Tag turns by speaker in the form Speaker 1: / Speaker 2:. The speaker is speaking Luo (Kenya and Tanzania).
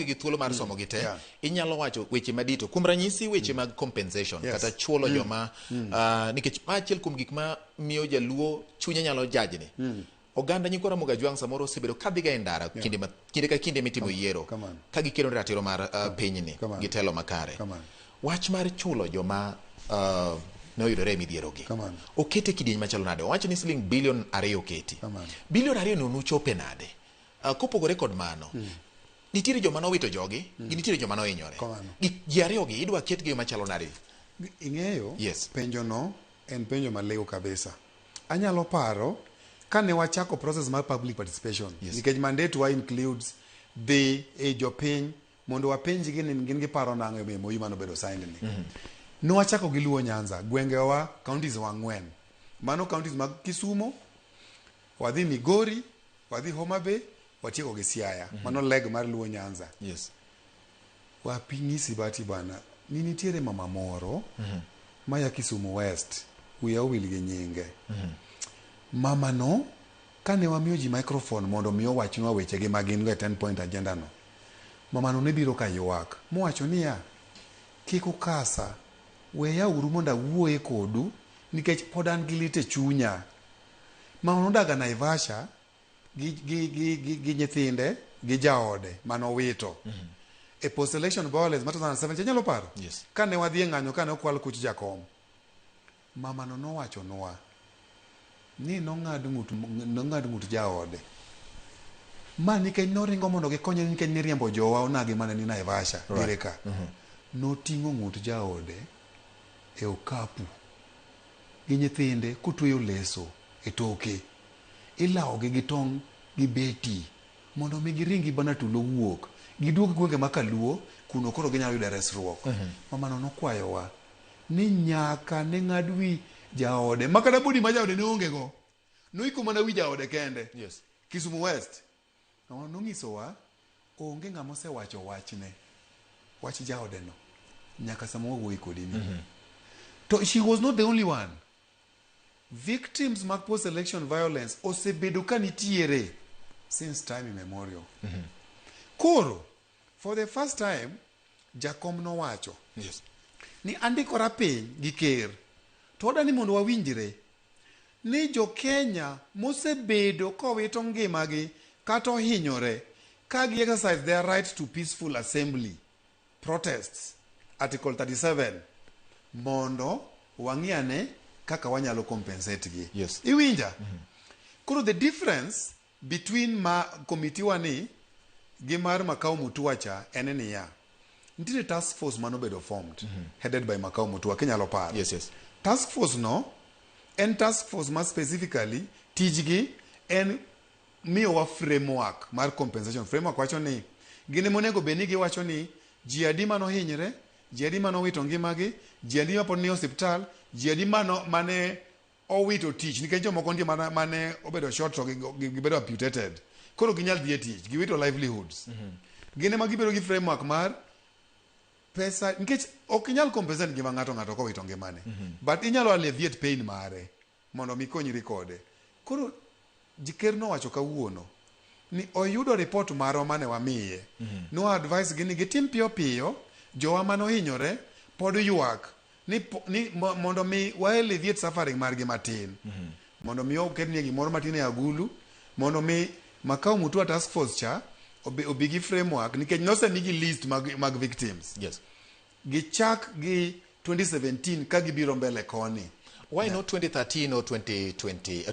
Speaker 1: kaonge gi thuolo mar somo gi te inyalo wacho weche madito kuom ranyisi weche mag compensation kata chuolo joma nikech ma achiel kuom gik ma miyo jaluo chunye nyalo jajni oganda nyiko Ramogi Ajwang' samoro osebedo kadhiga e ndara kinde ka kinde mitimo yiero ka gikelo ratiro mar pinyni gi telo makare. Wach mar chulo joma ne oyudore e midhierogi okete kidieny machalo nade? Wacho ni siling bilion 2 oketi. Bilion 2 no nuchope nade? Kopogore kod mano nitiere joma nowito jogi gi nitiere joma nohinyore. Ji ariyogi idwa ketgi machalo nade?
Speaker 2: Ing'eyo penjo no en penjo maleo kabisa. Anyalo paro kane wachako process mar public participation nikech mandate wa includes the jopiny mondo wapenji gin giparo nang'o e MOU mano bedo signed ni. Nwachako gi Luo Nyanza, gwengewa counties wa 4. Mano counties mag Kisumu, wadhi Migori, wadhi Homa Bay, watieko gi Siaya. Mano leg mar Luo Nyanza. Wapinyisi bati bana, ni nitiere mama moro maya Kisumu West, wiya owil gi nyinge. Mama no kane wamiyo ji microphone mondo miyo wachnwa wechegi magin go 10 point agenda no. Mama no ne biro ka ywak, mowacho niya, kik ukasa, weya uru mondo awuoye kodu nikech pod an gi lit e chunya. Mama no daga Naivasha gi nyithinde gi jaode manowito. E post election violence mar 2007 nyalo paro? Kane wadhi e ng'anyo kane okwal kuch jakom. Mama no nowacho nwa ni nong'ad ng'ut jaode. Ma nikech noringo mondo gikonye nikech niriembo jowa onagi mane ni Naivasha dire ka. Noting'o ng'ut jaode e okapu gi nyithinde kutweyo leso e toke. Ilawogi gi tong' gi beti mondo mi giringi bana tulo wuok. Giduog gwenge makaluo kuno koro ginyalo yudo resruok. Mama no nokwayowa ni nyaka ne ng'ad wi jaode makata budi ma jaode ne onge go. Noiko mana wi jaode kende. Kisumu West. Nong'isowa onge ng'ama osewacho wachne. Wach jaode no. Nyaka sama wawuoyo kodi ni. To she was not the only one. Victims mag post election violence osebedo ka nitiere since time immemorial. Koro for the first time jakom no wacho ni andikora piny gi ker to odani mondo wawinjre ni jo Kenya mosebedo kowito ngimagi kata ohinyore ka gi exercise their right to peaceful assembly protests article 37 mondo wang'iane kaka wanyalo compensate gi. Iwinja? Koro the difference between committee wani gi mar Makau Mutua cha en niya, nitiere task force manobedo formed headed by Makau Mutua kinyalo paro. Task force no en task force ma specifically tijgi en miyo wa framework mar compensation. Framework wacho ni gine monego beni gi wacho ni ji adi mano hinyre, ji adi mano wito ngimagi, ji adi mapod ni hospital, ji adi mane owito tich nikech jomoko nitie mane obedo short to gibedo amputated. Koro ginyal dhi e tich, giwito livelihoods. Gine ma gibedo gi framework mar pesa nikech ok inyal compensate gima ng'ato kowito ngimane. But inyalo alleviate pain mare mondo mi konyri kode. Koro jiker nowacho kawuono ni oyudo report maro mane wamiye. No advice gini gitim piyo jowa mano hinyore pod ywak ni mondo mi wa alleviate suffering margi matin. Mondo mi oketnie gimoro matin e agulu mondo mi Makau Mutua task force cha obi gi framework nikech nosemigi list mag victims. Gichak gi 2017 ka gibiro mbele koni.
Speaker 1: Why not 2013 or 2020?